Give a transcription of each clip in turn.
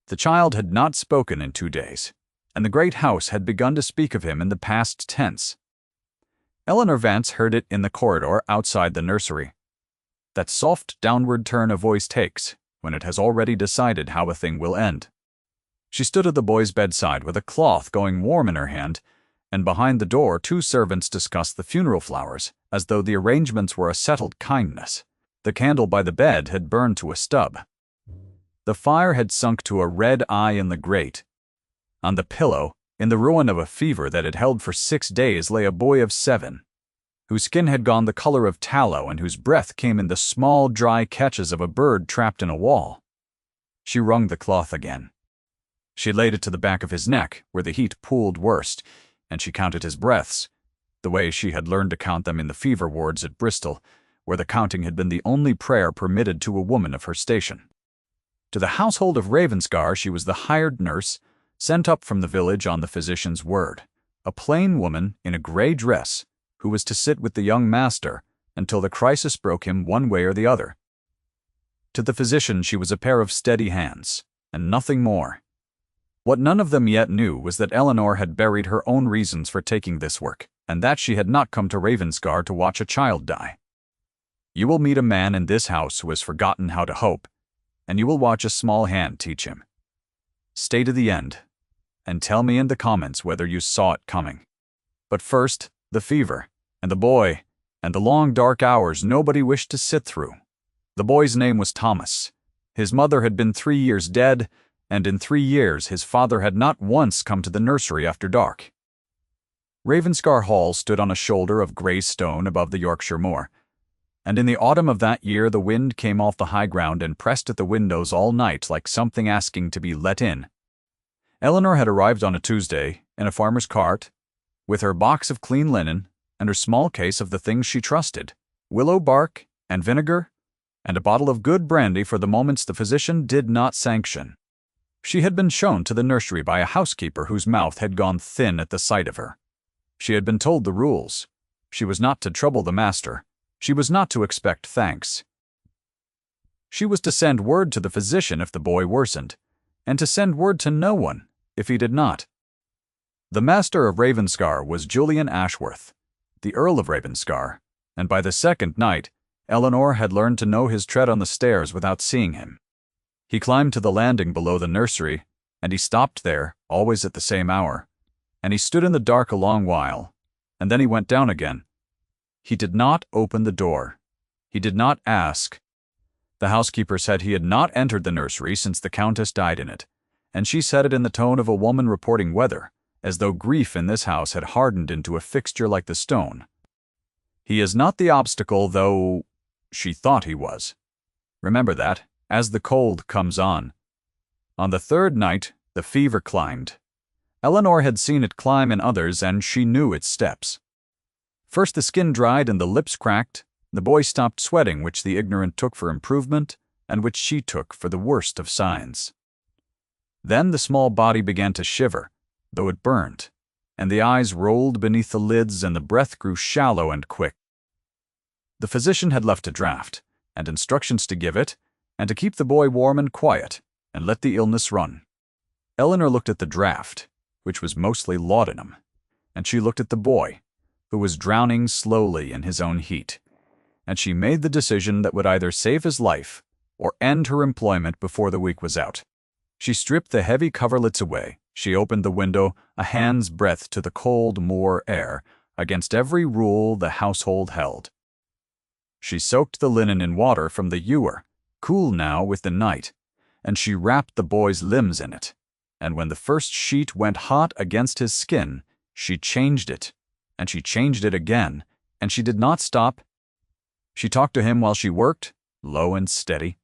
The child had not spoken in 2 days, and the great house had begun to speak of him in the past tense. Eleanor Vance heard it in the corridor outside the nursery. That soft downward turn a voice takes when it has already decided how a thing will end. She stood at the boy's bedside with a cloth going warm in her hand, and behind the door 2 servants discussed the funeral flowers, as though the arrangements were a settled kindness. The candle by the bed had burned to a stub. The fire had sunk to a red eye in the grate. On the pillow, in the ruin of a fever that had held for 6 days, lay a boy of 7, whose skin had gone the color of tallow and whose breath came in the small, dry catches of a bird trapped in a wall. She wrung the cloth again. She laid it to the back of his neck, where the heat pooled worst, and she counted his breaths, the way she had learned to count them in the fever wards at Bristol, where the counting had been the only prayer permitted to a woman of her station. To the household of Ravenscar she was the hired nurse, sent up from the village on the physician's word, a plain woman in a grey dress, who was to sit with the young master until the crisis broke him one way or the other. To the physician she was a pair of steady hands, and nothing more. What none of them yet knew was that Eleanor had buried her own reasons for taking this work, and that she had not come to Ravenscar to watch a child die. You will meet a man in this house who has forgotten how to hope, and you will watch a small hand teach him. Stay to the end, and tell me in the comments whether you saw it coming. But first, the fever, and the boy, and the long dark hours nobody wished to sit through. The boy's name was Thomas. His mother had been 3 years dead, and in 3 years his father had not once come to the nursery after dark. Ravenscar Hall stood on a shoulder of grey stone above the Yorkshire moor, and in the autumn of that year the wind came off the high ground and pressed at the windows all night like something asking to be let in. Eleanor had arrived on a Tuesday in a farmer's cart, with her box of clean linen and her small case of the things she trusted, willow bark and vinegar, and a bottle of good brandy for the moments the physician did not sanction. She had been shown to the nursery by a housekeeper whose mouth had gone thin at the sight of her. She had been told the rules. She was not to trouble the master. She was not to expect thanks. She was to send word to the physician if the boy worsened, and to send word to no one if he did not. The master of Ravenscar was Julian Ashworth, the Earl of Ravenscar, and by the second night, Eleanor had learned to know his tread on the stairs without seeing him. He climbed to the landing below the nursery, and he stopped there, always at the same hour, and he stood in the dark a long while, and then he went down again. He did not open the door. He did not ask. The housekeeper said he had not entered the nursery since the Countess died in it, and she said it in the tone of a woman reporting weather, as though grief in this house had hardened into a fixture like the stone. He is not the obstacle, though she thought he was. Remember that, as the cold comes on. On the 3rd night, the fever climbed. Eleanor had seen it climb in others, and she knew its steps. First the skin dried and the lips cracked. The boy stopped sweating, which the ignorant took for improvement, and which she took for the worst of signs. Then the small body began to shiver, though it burned, and the eyes rolled beneath the lids and the breath grew shallow and quick. The physician had left a draught, and instructions to give it, and to keep the boy warm and quiet, and let the illness run. Eleanor looked at the draught, which was mostly laudanum, and she looked at the boy, who was drowning slowly in his own heat, and she made the decision that would either save his life or end her employment before the week was out. She stripped the heavy coverlets away. She opened the window a hand's breadth to the cold moor air, against every rule the household held. She soaked the linen in water from the ewer, cool now with the night, and she wrapped the boy's limbs in it, and when the first sheet went hot against his skin, she changed it, and she changed it again, and she did not stop. She talked to him while she worked, low and steady,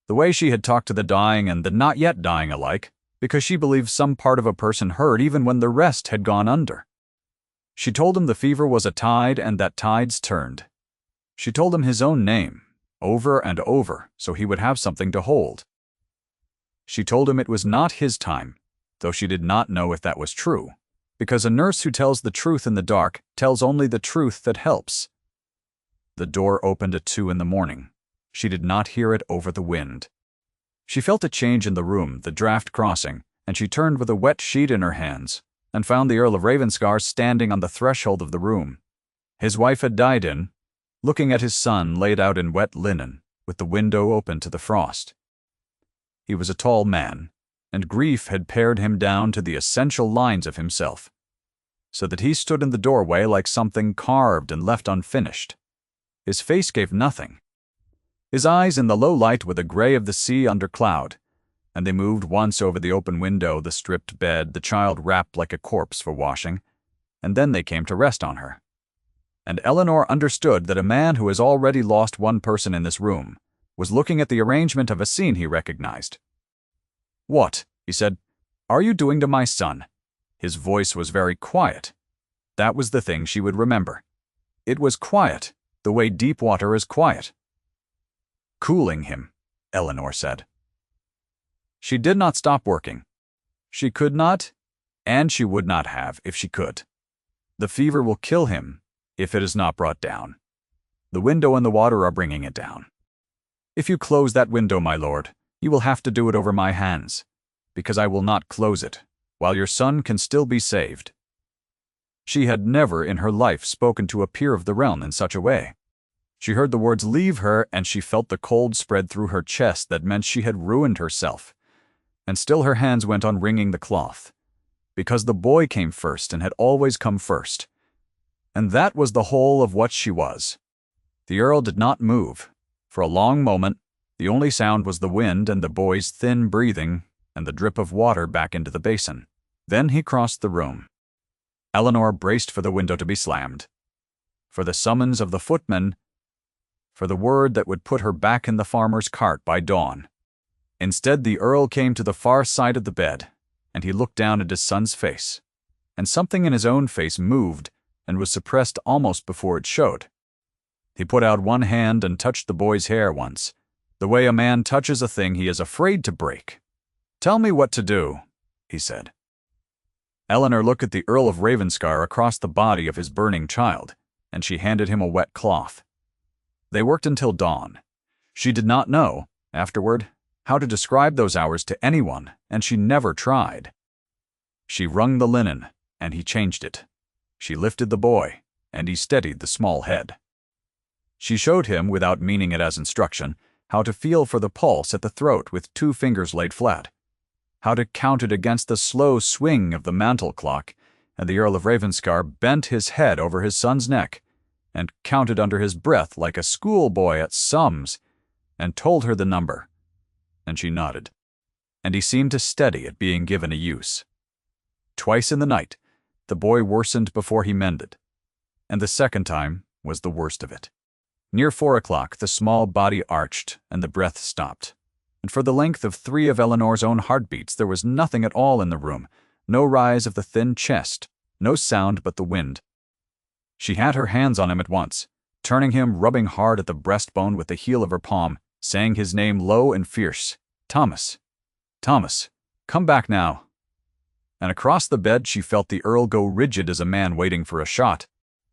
the way she had talked to the dying and the not yet dying alike, because she believed some part of a person heard even when the rest had gone under. She told him the fever was a tide and that tides turned. She told him his own name, over and over, so he would have something to hold. She told him it was not his time, though she did not know if that was true, because a nurse who tells the truth in the dark tells only the truth that helps. The door opened at 2 in the morning. She did not hear it over the wind. She felt a change in the room, the draft crossing, and she turned with a wet sheet in her hands, and found the Earl of Ravenscar standing on the threshold of the room. His wife had died in, looking at his son laid out in wet linen, with the window open to the frost. He was a tall man, and grief had pared him down to the essential lines of himself, so that he stood in the doorway like something carved and left unfinished. His face gave nothing. His eyes in the low light were the gray of the sea under cloud, and they moved once over the open window, the stripped bed, the child wrapped like a corpse for washing, and then they came to rest on her. And Eleanor understood that a man who has already lost one person in this room was looking at the arrangement of a scene he recognized. "What," he said, "are you doing to my son?" His voice was very quiet. That was the thing she would remember. It was quiet, the way deep water is quiet. "Cooling him," Eleanor said. She did not stop working. She could not, and she would not have if she could. The fever will kill him if it is not brought down. The window and the water are bringing it down. If you close that window, my lord, you will have to do it over my hands, because I will not close it, while your son can still be saved. She had never in her life spoken to a peer of the realm in such a way. She heard the words leave her, and she felt the cold spread through her chest that meant she had ruined herself. And still her hands went on wringing the cloth, because the boy came first and had always come first. And that was the whole of what she was. The Earl did not move. For a long moment, the only sound was the wind and the boy's thin breathing and the drip of water back into the basin. Then he crossed the room. Eleanor braced for the window to be slammed, for the summons of the footman, for the word that would put her back in the farmer's cart by dawn. Instead, the Earl came to the far side of the bed, and he looked down at his son's face, and something in his own face moved and was suppressed almost before it showed. He put out one hand and touched the boy's hair once, the way a man touches a thing he is afraid to break. "Tell me what to do," he said. Eleanor looked at the Earl of Ravenscar across the body of his burning child, and she handed him a wet cloth. They worked until dawn. She did not know, afterward, how to describe those hours to anyone, and she never tried. She wrung the linen, and he changed it. She lifted the boy, and he steadied the small head. She showed him, without meaning it as instruction, how to feel for the pulse at the throat with 2 fingers laid flat, how to count it against the slow swing of the mantel clock, and the Earl of Ravenscar bent his head over his son's neck, and counted under his breath like a schoolboy at sums, and told her the number, and she nodded, and he seemed to steady at being given a use. Twice in the night, the boy worsened before he mended, and the second time was the worst of it. Near 4 o'clock, the small body arched, and the breath stopped, and for the length of 3 of Eleanor's own heartbeats there was nothing at all in the room, no rise of the thin chest, no sound but the wind. She had her hands on him at once, turning him, rubbing hard at the breastbone with the heel of her palm, saying his name low and fierce, "Thomas, Thomas, come back now." And across the bed she felt the Earl go rigid as a man waiting for a shot.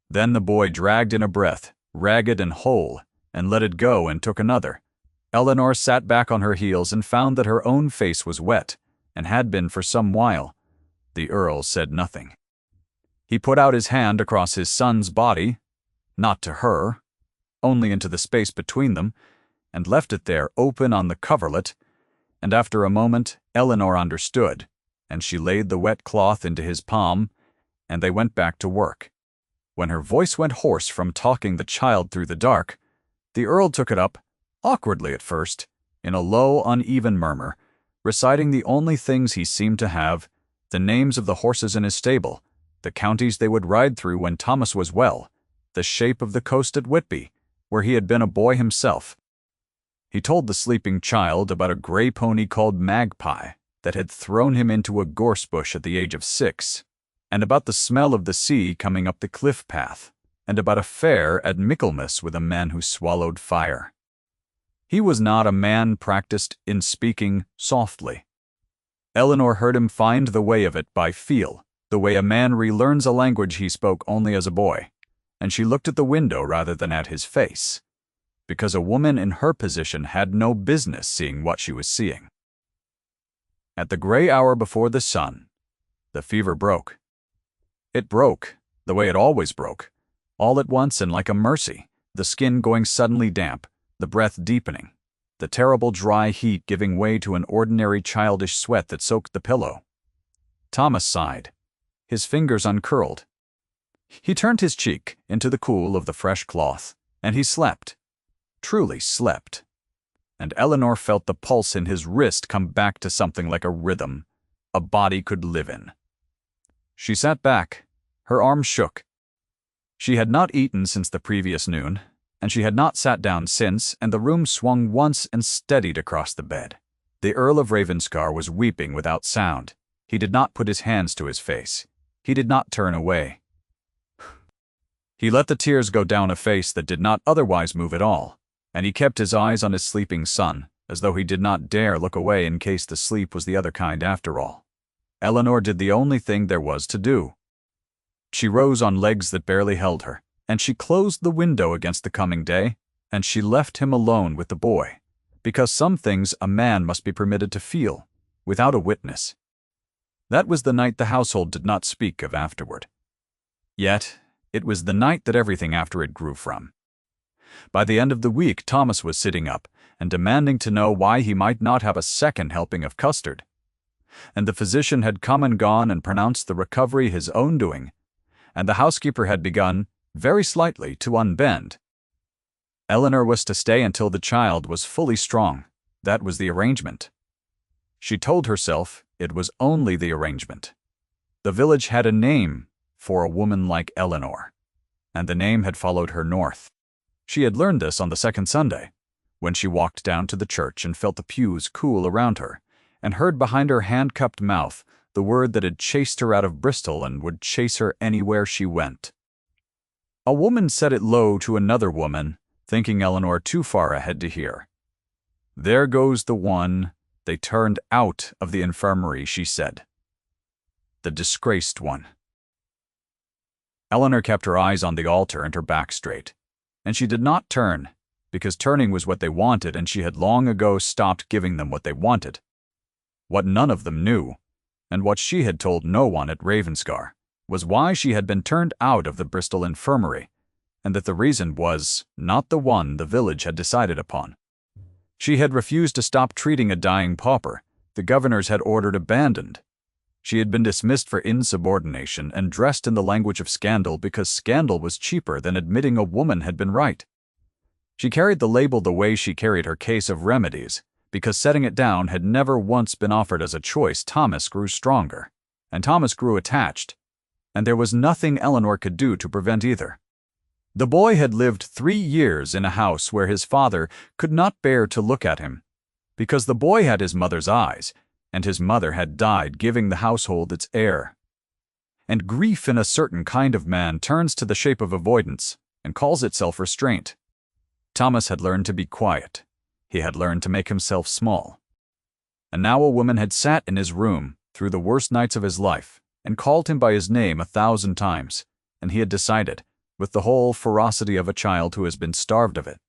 Then the boy dragged in a breath, ragged and whole, and let it go and took another. Eleanor sat back on her heels and found that her own face was wet, and had been for some while. The Earl said nothing. He put out his hand across his son's body, not to her, only into the space between them, and left it there open on the coverlet, and after a moment Eleanor understood, and she laid the wet cloth into his palm, and they went back to work. When her voice went hoarse from talking the child through the dark, the Earl took it up, awkwardly at first, in a low, uneven murmur, reciting the only things he seemed to have, the names of the horses in his stable, the counties they would ride through when Thomas was well, the shape of the coast at Whitby, where he had been a boy himself. He told the sleeping child about a gray pony called Magpie that had thrown him into a gorse bush at the age of 6, and about the smell of the sea coming up the cliff path, and about a fair at Michaelmas with a man who swallowed fire. He was not a man practiced in speaking softly. Eleanor heard him find the way of it by feel, the way a man relearns a language he spoke only as a boy, and she looked at the window rather than at his face. because a woman in her position had no business seeing what she was seeing. At the gray hour before the sun, the fever broke. It broke, the way it always broke, all at once and like a mercy, the skin going suddenly damp, the breath deepening, the terrible dry heat giving way to an ordinary childish sweat that soaked the pillow. Thomas sighed. His fingers uncurled. He turned his cheek into the cool of the fresh cloth, and he slept. Truly slept. And Eleanor felt the pulse in his wrist come back to something like a rhythm a body could live in. She sat back. Her arms shook. She had not eaten since the previous noon, and she had not sat down since, and the room swung once and steadied across the bed. The Earl of Ravenscar was weeping without sound. He did not put his hands to his face. He did not turn away. He let the tears go down a face that did not otherwise move at all, and he kept his eyes on his sleeping son, as though he did not dare look away in case the sleep was the other kind after all. Eleanor did the only thing there was to do. She rose on legs that barely held her, and she closed the window against the coming day, and she left him alone with the boy, because some things a man must be permitted to feel, without a witness. That was the night the household did not speak of afterward. Yet, it was the night that everything after it grew from. By the end of the week, Thomas was sitting up and demanding to know why he might not have a second helping of custard. And the physician had come and gone and pronounced the recovery his own doing, and the housekeeper had begun, very slightly, to unbend. Eleanor was to stay until the child was fully strong. That was the arrangement. She told herself it was only the arrangement. The village had a name for a woman like Eleanor, and the name had followed her north. She had learned this on the second Sunday, when she walked down to the church and felt the pews cool around her, and heard behind her hand-cupped mouth the word that had chased her out of Bristol and would chase her anywhere she went. A woman said it low to another woman, thinking Eleanor too far ahead to hear. "There goes the one they turned out of the infirmary," she said. "The disgraced one." Eleanor kept her eyes on the altar and her back straight, and she did not turn, because turning was what they wanted, and she had long ago stopped giving them what they wanted. What none of them knew, and what she had told no one at Ravenscar, was why she had been turned out of the Bristol infirmary, and that the reason was not the one the village had decided upon. She had refused to stop treating a dying pauper the governors had ordered abandoned. She had been dismissed for insubordination and dressed in the language of scandal because scandal was cheaper than admitting a woman had been right. She carried the label the way she carried her case of remedies, because setting it down had never once been offered as a choice. Thomas grew stronger, and Thomas grew attached, and there was nothing Eleanor could do to prevent either. The boy had lived 3 years in a house where his father could not bear to look at him, because the boy had his mother's eyes, and his mother had died, giving the household its heir. And grief in a certain kind of man turns to the shape of avoidance and calls itself restraint. Thomas had learned to be quiet. He had learned to make himself small. And now a woman had sat in his room through the worst nights of his life and called him by his name 1,000 times, and he had decided, with the whole ferocity of a child who has been starved of it,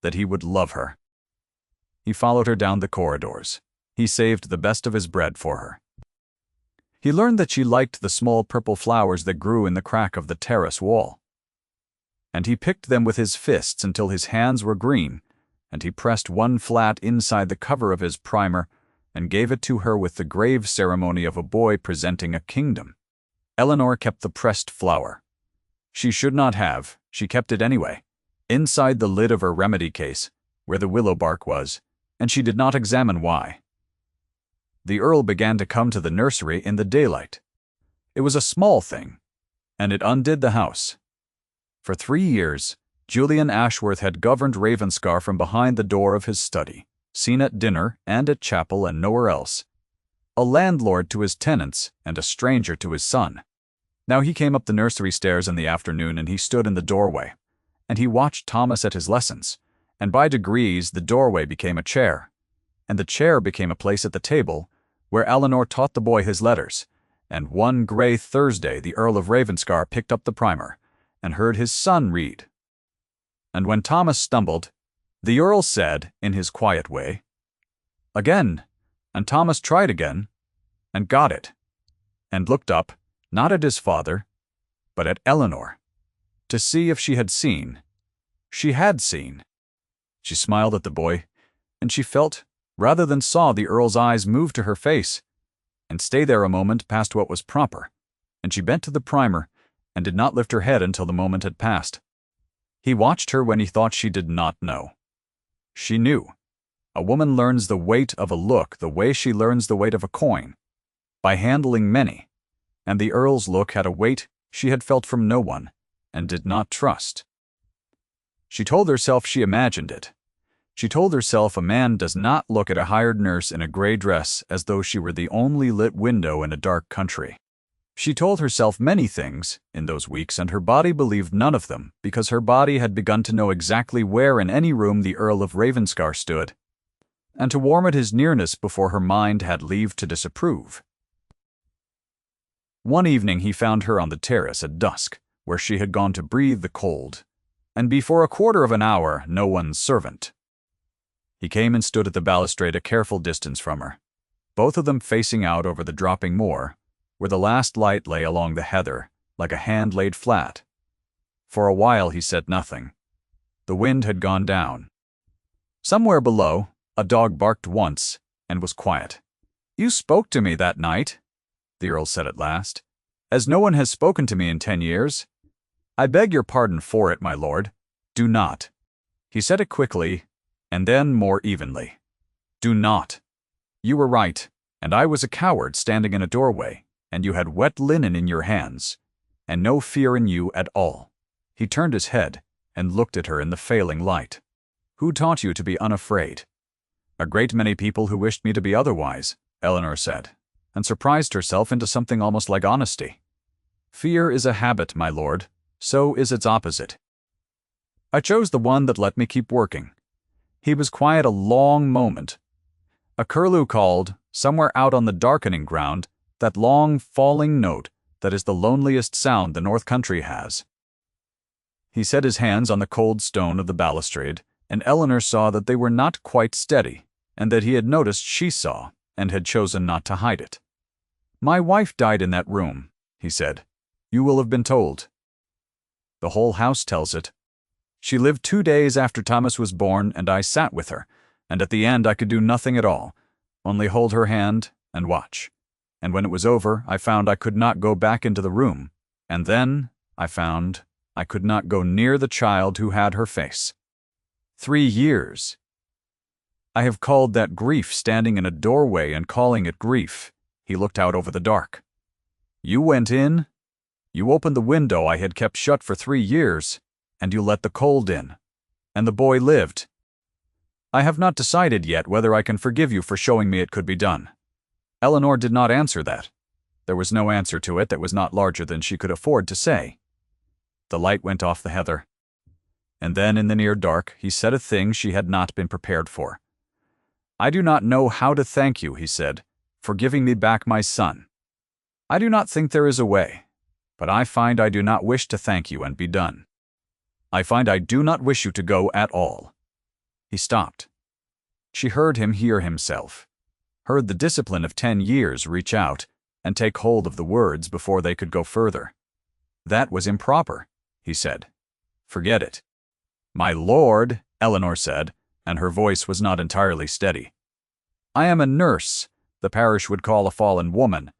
that he would love her. He followed her down the corridors. He saved the best of his bread for her. He learned that she liked the small purple flowers that grew in the crack of the terrace wall. And he picked them with his fists until his hands were green, and he pressed one flat inside the cover of his primer and gave it to her with the grave ceremony of a boy presenting a kingdom. Eleanor kept the pressed flower. She should not have, she kept it anyway, inside the lid of her remedy case, where the willow bark was, and she did not examine why. The Earl began to come to the nursery in the daylight. It was a small thing, and it undid the house. For 3 years, Julian Ashworth had governed Ravenscar from behind the door of his study, seen at dinner and at chapel and nowhere else. A landlord to his tenants and a stranger to his son. Now he came up the nursery stairs in the afternoon, and he stood in the doorway, and he watched Thomas at his lessons, and by degrees the doorway became a chair, and the chair became a place at the table where Eleanor taught the boy his letters, and one gray Thursday the Earl of Ravenscar picked up the primer and heard his son read. and when Thomas stumbled, the Earl said, in his quiet way, "Again," and Thomas tried again, and got it, and looked up, not at his father, but at Eleanor, to see if she had seen. She had seen. She smiled at the boy, and she felt, rather than saw, the Earl's eyes move to her face, and stay there a moment past what was proper, and she bent to the primer, and did not lift her head until the moment had passed. He watched her when he thought she did not know. She knew. A woman learns the weight of a look the way she learns the weight of a coin, by handling many, and the Earl's look had a weight she had felt from no one, and did not trust. She told herself she imagined it. She told herself a man does not look at a hired nurse in a gray dress as though she were the only lit window in a dark country. She told herself many things in those weeks, and her body believed none of them, because her body had begun to know exactly where in any room the Earl of Ravenscar stood, and to warm at his nearness before her mind had leave to disapprove. One evening he found her on the terrace at dusk, where she had gone to breathe the cold, and before a quarter of an hour no one's servant. He came and stood at the balustrade a careful distance from her, both of them facing out over the dropping moor, where the last light lay along the heather, like a hand laid flat. For a while he said nothing. The wind had gone down. Somewhere below, a dog barked once, and was quiet. "You spoke to me that night," the Earl said at last, "as no one has spoken to me in 10 years. I beg your pardon for it, my lord. Do not." He said it quickly, and then more evenly. "Do not. You were right, and I was a coward standing in a doorway, and you had wet linen in your hands, and no fear in you at all." He turned his head and looked at her in the failing light. "Who taught you to be unafraid?" "A great many people who wished me to be otherwise," Eleanor said, and surprised herself into something almost like honesty. "Fear is a habit, my lord. So is its opposite. I chose the one that let me keep working." He was quiet a long moment. A curlew called, somewhere out on the darkening ground, that long, falling note that is the loneliest sound the North Country has. He set his hands on the cold stone of the balustrade, and Eleanor saw that they were not quite steady, and that he had noticed she saw, and had chosen not to hide it. "My wife died in that room," he said. "You will have been told. The whole house tells it. She lived 2 days after Thomas was born, and I sat with her, and at the end I could do nothing at all, only hold her hand and watch. And when it was over, I found I could not go back into the room, and then I found I could not go near the child who had her face. 3 years. I have called that grief, standing in a doorway and calling it grief." He looked out over the dark. "You went in. You opened the window I had kept shut for 3 years, and you let the cold in. And the boy lived. I have not decided yet whether I can forgive you for showing me it could be done." Eleanor did not answer that. There was no answer to it that was not larger than she could afford to say. The light went off the heather. And then in the near dark he said a thing she had not been prepared for. "I do not know how to thank you," he said, "for giving me back my son. I do not think there is a way. But I find I do not wish to thank you and be done. I find I do not wish you to go at all." He stopped. She heard him hear himself, heard the discipline of 10 years reach out and take hold of the words before they could go further. "That was improper," he said. "Forget it." "My lord," Eleanor said, and her voice was not entirely steady. "I am a nurse, the parish would call a fallen woman.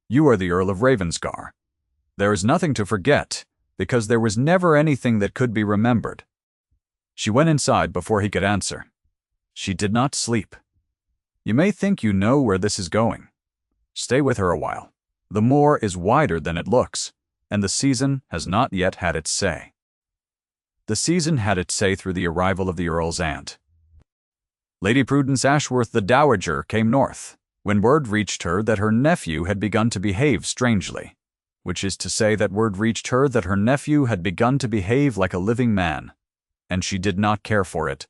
You are the Earl of Ravenscar. There is nothing to forget, because there was never anything that could be remembered." She went inside before he could answer. She did not sleep. "You may think you know where this is going. Stay with her a while. The moor is wider than it looks, and the season has not yet had its say." The season had its say through the arrival of the Earl's aunt. Lady Prudence Ashworth the Dowager came north, when word reached her that her nephew had begun to behave strangely, which is to say that word reached her that her nephew had begun to behave like a living man, and she did not care for it.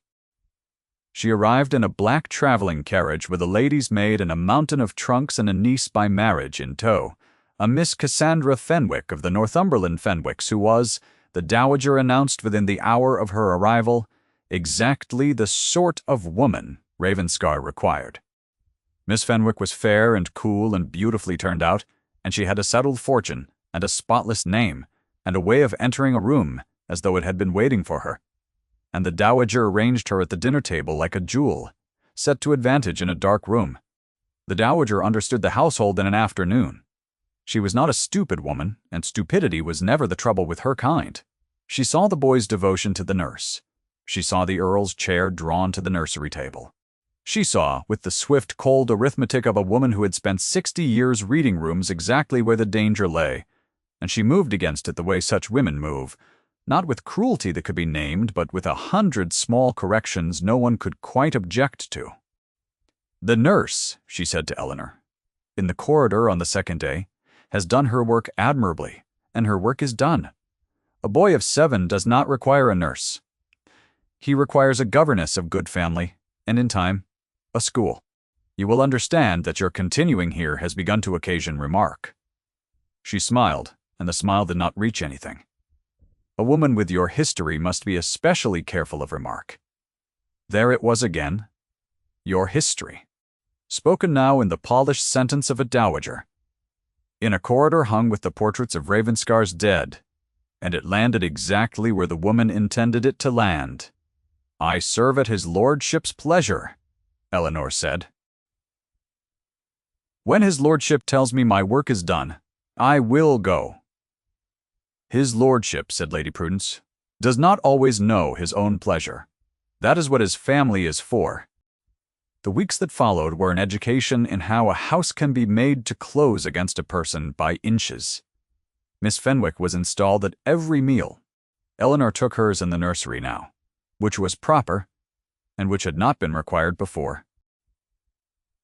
She arrived in a black traveling carriage with a lady's maid and a mountain of trunks and a niece by marriage in tow, a Miss Cassandra Fenwick of the Northumberland Fenwicks, who was, the dowager announced within the hour of her arrival exactly the sort of woman Ravenscar required. Miss Fenwick was fair and cool and beautifully turned out, and she had a settled fortune and a spotless name and a way of entering a room as though it had been waiting for her. And the dowager arranged her at the dinner table like a jewel, set to advantage in a dark room. The dowager understood the household in an afternoon. She was not a stupid woman, and stupidity was never the trouble with her kind. She saw the boy's devotion to the nurse. She saw the Earl's chair drawn to the nursery table. She saw, with the swift, cold arithmetic of a woman who had spent 60 years reading rooms, exactly where the danger lay, and she moved against it the way such women move, not with cruelty that could be named, but with 100 small corrections no one could quite object to. "The nurse," she said to Eleanor, "in the corridor on the second day, has done her work admirably, and her work is done. A boy of 7 does not require a nurse. He requires a governess of good family, and in time, a school. You will understand that your continuing here has begun to occasion remark." She smiled, and the smile did not reach anything. "A woman with your history must be especially careful of remark." There it was again. Your history. Spoken now in the polished sentence of a dowager. In a corridor hung with the portraits of Ravenscar's dead, and it landed exactly where the woman intended it to land. "I serve at his lordship's pleasure," Eleanor said. "When his lordship tells me my work is done, I will go." "His lordship," said Lady Prudence, "does not always know his own pleasure. That is what his family is for." The weeks that followed were an education in how a house can be made to close against a person by inches. Miss Fenwick was installed at every meal. Eleanor took hers in the nursery now, which was proper, and which had not been required before.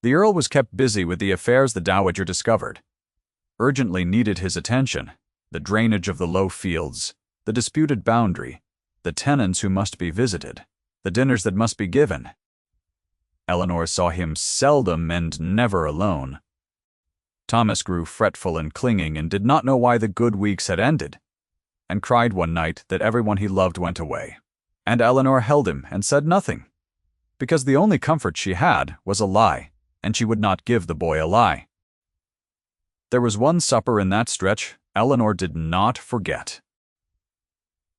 The Earl was kept busy with the affairs the dowager discovered. Urgently needed his attention: the drainage of the low fields, the disputed boundary, the tenants who must be visited, the dinners that must be given. Eleanor saw him seldom and never alone. Thomas grew fretful and clinging and did not know why the good weeks had ended, and cried one night that everyone he loved went away. And Eleanor held him and said nothing, because the only comfort she had was a lie, and she would not give the boy a lie. There was one supper in that stretch Eleanor did not forget.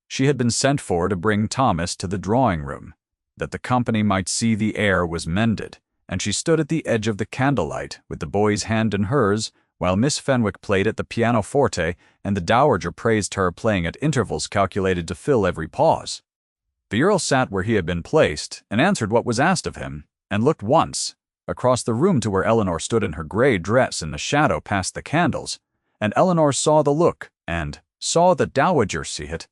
She had been sent for to bring Thomas to the drawing-room, that the company might see the air was mended, and she stood at the edge of the candlelight with the boy's hand in hers, while Miss Fenwick played at the pianoforte and the dowager praised her, playing at intervals calculated to fill every pause. The Earl sat where he had been placed and answered what was asked of him, and looked once across the room to where Eleanor stood in her gray dress in the shadow past the candles, and Eleanor saw the look, and saw the dowager see it,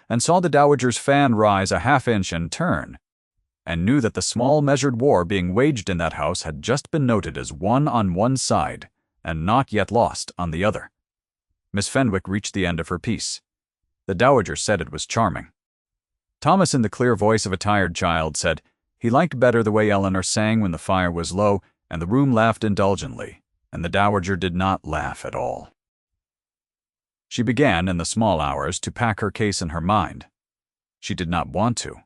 and saw the dowager's fan rise a half-inch and turn, and knew that the small measured war being waged in that house had just been noted as won on one side, and not yet lost on the other. Miss Fenwick reached the end of her piece. The dowager said it was charming. Thomas, in the clear voice of a tired child, said he liked better the way Eleanor sang when the fire was low, and the room laughed indulgently, and the dowager did not laugh at all. She began, in the small hours, to pack her case in her mind. She did not want to.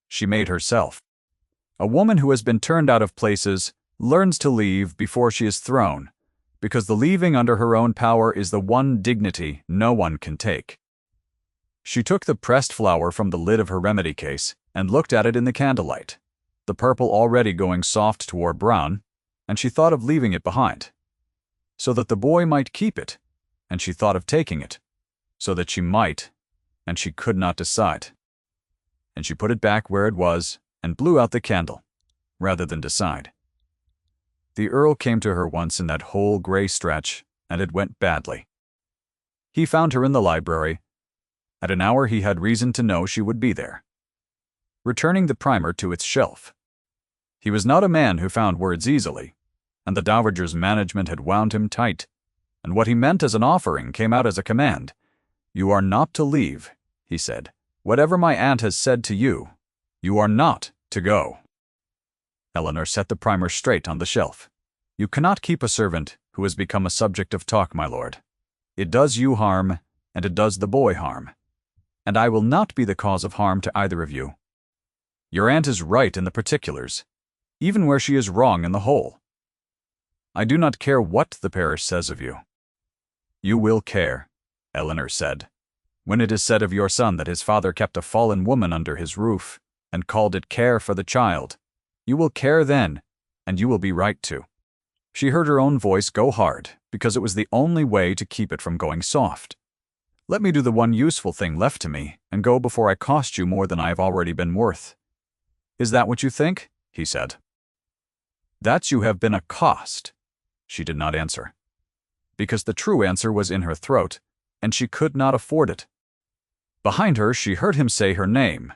She made herself. A woman who has been turned out of places learns to leave before she is thrown, because the leaving under her own power is the one dignity no one can take. She took the pressed flower from the lid of her remedy case and looked at it in the candlelight, the purple already going soft toward brown, and she thought of leaving it behind, so that the boy might keep it, and she thought of taking it, so that she might, and she could not decide. And she put it back where it was and blew out the candle, rather than decide. The Earl came to her once in that whole gray stretch, and it went badly. He found her in the library, at an hour he had reason to know she would be there, returning the primer to its shelf. He was not a man who found words easily, and the dowager's management had wound him tight, and what he meant as an offering came out as a command. "You are not to leave," he said. "Whatever my aunt has said to you, you are not to go." Eleanor set the primer straight on the shelf. "You cannot keep a servant who has become a subject of talk, my lord. It does you harm, and it does the boy harm. and I will not be the cause of harm to either of you. Your aunt is right in the particulars, even where she is wrong in the whole. I do not care what the parish says of you." "You will care," Eleanor said, "when it is said of your son that his father kept a fallen woman under his roof and called it care for the child. You will care then, and you will be right to." She heard her own voice go hard because it was the only way to keep it from going soft. "Let me do the one useful thing left to me and go before I cost you more than I have already been worth." "Is that what you think?" he said. "That you have been a cost." She did not answer, because the true answer was in her throat, and she could not afford it. Behind her, she heard him say her name.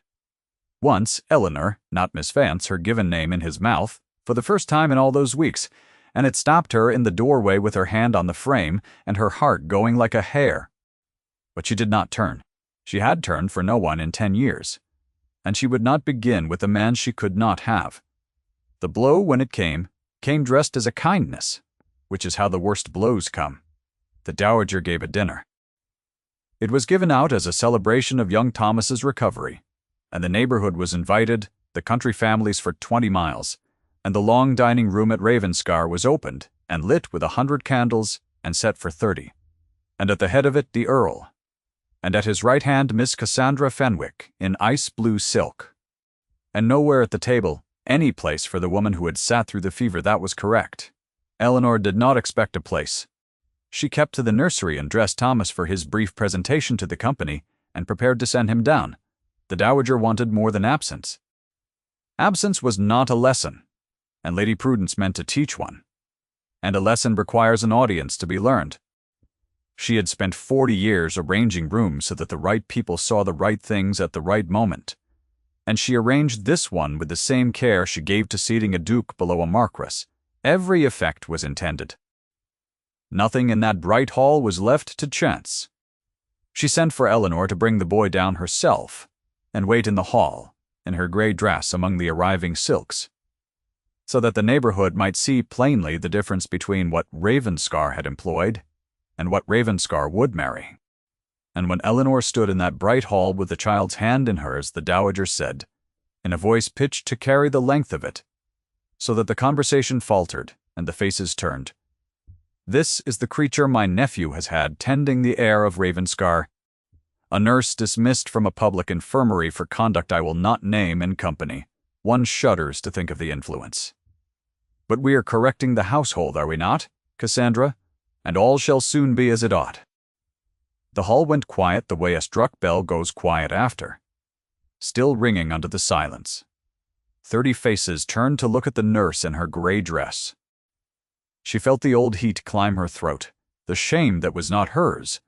Once, Eleanor, not Miss Vance, her given name in his mouth, for the first time in all those weeks, and it stopped her in the doorway with her hand on the frame and her heart going like a hare. But she did not turn. She had turned for no one in 10 years, and she would not begin with a man she could not have. The blow, when it came dressed as a kindness, which is how the worst blows come. The dowager gave a dinner. It was given out as a celebration of young Thomas's recovery, and the neighborhood was invited, the country families for 20 miles, and the long dining room at Ravenscar was opened and lit with 100 candles and set for 30, and at the head of it the Earl, and at his right hand Miss Cassandra Fenwick in ice-blue silk. And nowhere at the table any place for the woman who had sat through the fever. That was correct. Eleanor did not expect a place. She kept to the nursery and dressed Thomas for his brief presentation to the company and prepared to send him down. The dowager wanted more than absence. Absence was not a lesson, and Lady Prudence meant to teach one. And a lesson requires an audience to be learned. She had spent 40 years arranging rooms so that the right people saw the right things at the right moment, and she arranged this one with the same care she gave to seating a duke below a marquis. Every effect was intended. Nothing in that bright hall was left to chance. She sent for Eleanor to bring the boy down herself and wait in the hall, in her grey dress among the arriving silks, so that the neighborhood might see plainly the difference between what Ravenscar had employed and what Ravenscar would marry. And when Eleanor stood in that bright hall with the child's hand in hers, the dowager said, in a voice pitched to carry the length of it, so that the conversation faltered and the faces turned, "This is the creature my nephew has had tending the heir of Ravenscar, a nurse dismissed from a public infirmary for conduct I will not name in company. One shudders to think of the influence. But we are correcting the household, are we not, Cassandra? And all shall soon be as it ought." The hall went quiet the way a struck bell goes quiet after, still ringing under the silence. 30 faces turned to look at the nurse in her grey dress. She felt the old heat climb her throat, the shame that was not hers,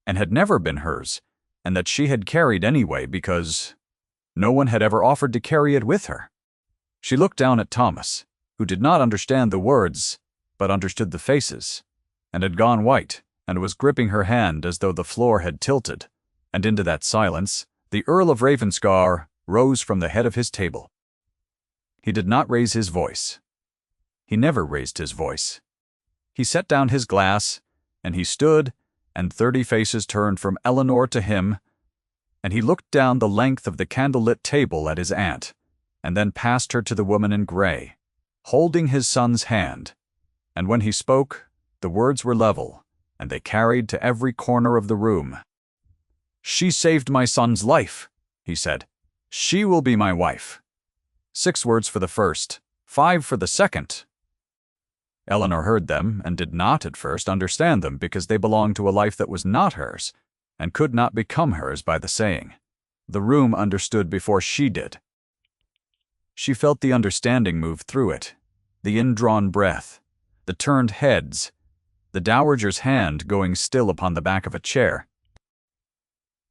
and had never been hers, and that she had carried anyway because no one had ever offered to carry it with her. She looked down at Thomas, who did not understand the words, but understood the faces, and had gone white, and was gripping her hand as though the floor had tilted, and into that silence the Earl of Ravenscar rose from the head of his table. He did not raise his voice. He never raised his voice. He set down his glass, and he stood, and 30 faces turned from Eleanor to him, and he looked down the length of the candlelit table at his aunt, and then past her to the woman in grey, holding his son's hand, and when he spoke, the words were level, and they carried to every corner of the room. "She saved my son's life," he said. "She will be my wife." 6 words for the first, 5 for the second. Eleanor heard them and did not at first understand them because they belonged to a life that was not hers and could not become hers by the saying. The room understood before she did. She felt the understanding move through it, the indrawn breath, the turned heads, the dowager's hand going still upon the back of a chair.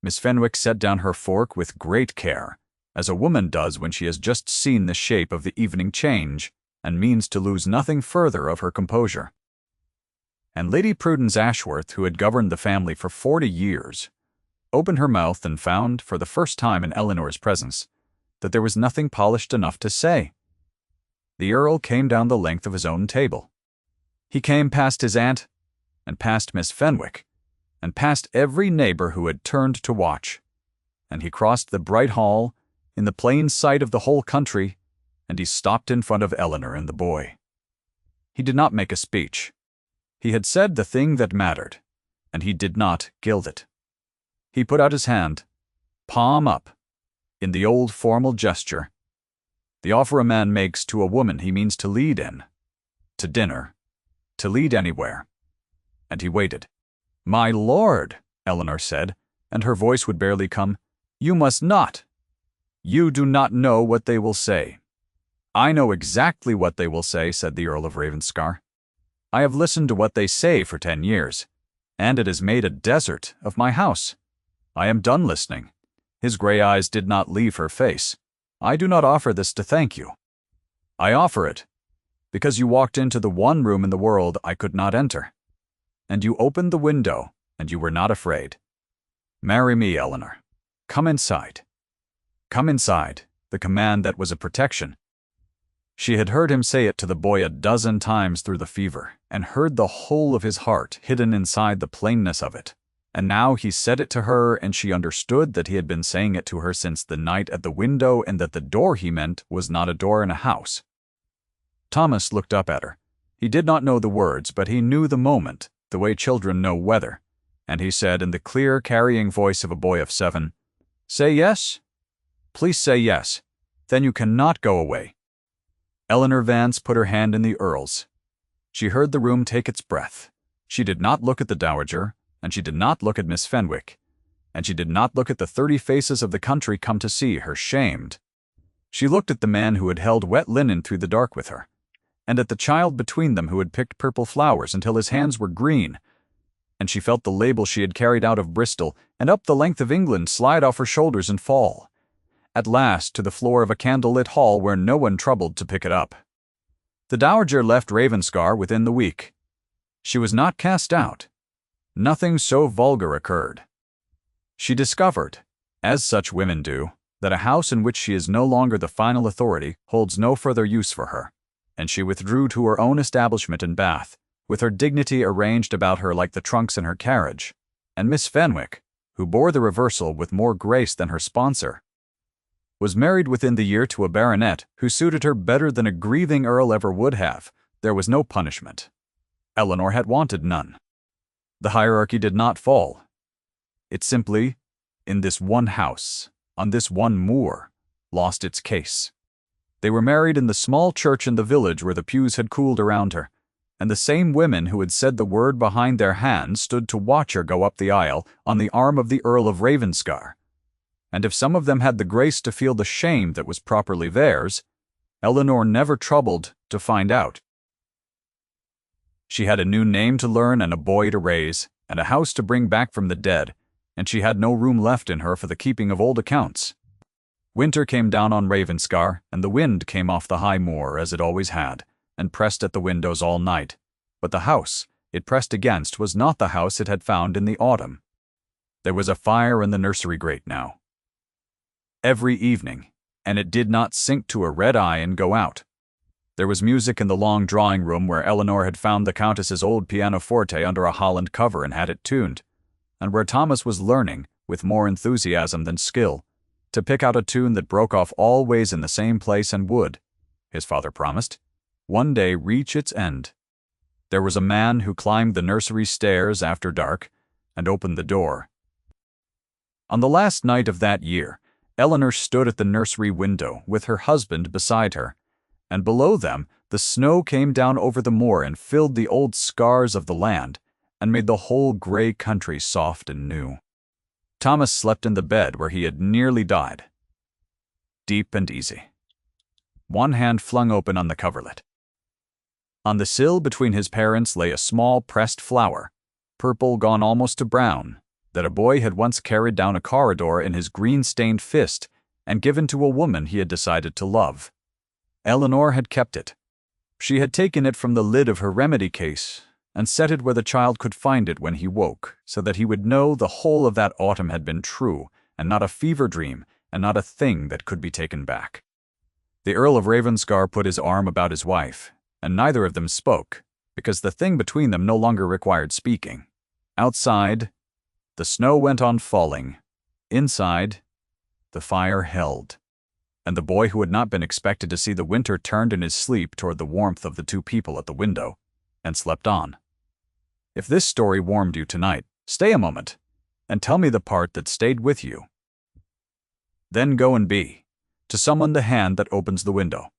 Miss Fenwick set down her fork with great care, as a woman does when she has just seen the shape of the evening change and means to lose nothing further of her composure. And Lady Prudence Ashworth, who had governed the family for 40 years, opened her mouth and found, for the first time in Eleanor's presence, that there was nothing polished enough to say. The Earl came down the length of his own table. He came past his aunt, and past Miss Fenwick, and past every neighbor who had turned to watch, and he crossed the bright hall, in the plain sight of the whole country, and he stopped in front of Eleanor and the boy. He did not make a speech. He had said the thing that mattered, and he did not gild it. He put out his hand, palm up, in the old formal gesture, the offer a man makes to a woman he means to lead in, to dinner, to lead anywhere. And he waited. "My lord," Eleanor said, and her voice would barely come, "you must not. You do not know what they will say." "I know exactly what they will say," said the Earl of Ravenscar. "I have listened to what they say for 10 years, and it has made a desert of my house. I am done listening." His gray eyes did not leave her face. "I do not offer this to thank you. I offer it because you walked into the one room in the world I could not enter, and you opened the window, and you were not afraid. Marry me, Eleanor. Come inside." Come inside, the command that was a protection. She had heard him say it to the boy a dozen times through the fever, and heard the whole of his heart hidden inside the plainness of it. And now he said it to her, and she understood that he had been saying it to her since the night at the window, and that the door he meant was not a door in a house. Thomas looked up at her. He did not know the words, but he knew the moment, the way children know weather, and he said in the clear, carrying voice of a boy of 7, "Say yes? Please say yes. Then you cannot go away." Eleanor Vance put her hand in the Earl's. She heard the room take its breath. She did not look at the Dowager, and she did not look at Miss Fenwick, and she did not look at the 30 faces of the country come to see her shamed. She looked at the man who had held wet linen through the dark with her, and at the child between them who had picked purple flowers until his hands were green, and she felt the label she had carried out of Bristol and up the length of England slide off her shoulders and fall, at last to the floor of a candle-lit hall where no one troubled to pick it up. The Dowager left Ravenscar within the week. She was not cast out. Nothing so vulgar occurred. She discovered, as such women do, that a house in which she is no longer the final authority holds no further use for her, and she withdrew to her own establishment in Bath, with her dignity arranged about her like the trunks in her carriage, and Miss Fenwick, who bore the reversal with more grace than her sponsor, was married within the year to a baronet who suited her better than a grieving earl ever would have. There was no punishment. Eleanor had wanted none. The hierarchy did not fall. It simply, in this one house, on this one moor, lost its case. They were married in the small church in the village where the pews had cooled around her, and the same women who had said the word behind their hands stood to watch her go up the aisle on the arm of the Earl of Ravenscar. And if some of them had the grace to feel the shame that was properly theirs, Eleanor never troubled to find out. She had a new name to learn and a boy to raise, and a house to bring back from the dead, and she had no room left in her for the keeping of old accounts. Winter came down on Ravenscar, and the wind came off the high moor, as it always had, and pressed at the windows all night. But the house it pressed against was not the house it had found in the autumn. There was a fire in the nursery grate now, every evening, and it did not sink to a red eye and go out. There was music in the long drawing-room where Eleanor had found the Countess's old pianoforte under a Holland cover and had it tuned, and where Thomas was learning, with more enthusiasm than skill, to pick out a tune that broke off always in the same place and would, his father promised, one day reach its end. There was a man who climbed the nursery stairs after dark and opened the door. On the last night of that year, Eleanor stood at the nursery window with her husband beside her, and below them the snow came down over the moor and filled the old scars of the land and made the whole gray country soft and new. Thomas slept in the bed where he had nearly died, deep and easy, one hand flung open on the coverlet. On the sill between his parents lay a small pressed flower, purple gone almost to brown, that a boy had once carried down a corridor in his green-stained fist and given to a woman he had decided to love. Eleanor had kept it. She had taken it from the lid of her remedy case and set it where the child could find it when he woke, so that he would know the whole of that autumn had been true, and not a fever dream, and not a thing that could be taken back. The Earl of Ravenscar put his arm about his wife, and neither of them spoke, because the thing between them no longer required speaking. Outside, the snow went on falling. Inside, The fire held, and the boy who had not been expected to see the winter turned in his sleep toward the warmth of the two people at the window, and slept on. If this story warmed you tonight, stay a moment, and tell me the part that stayed with you. Then go and be, to someone, the hand that opens the window.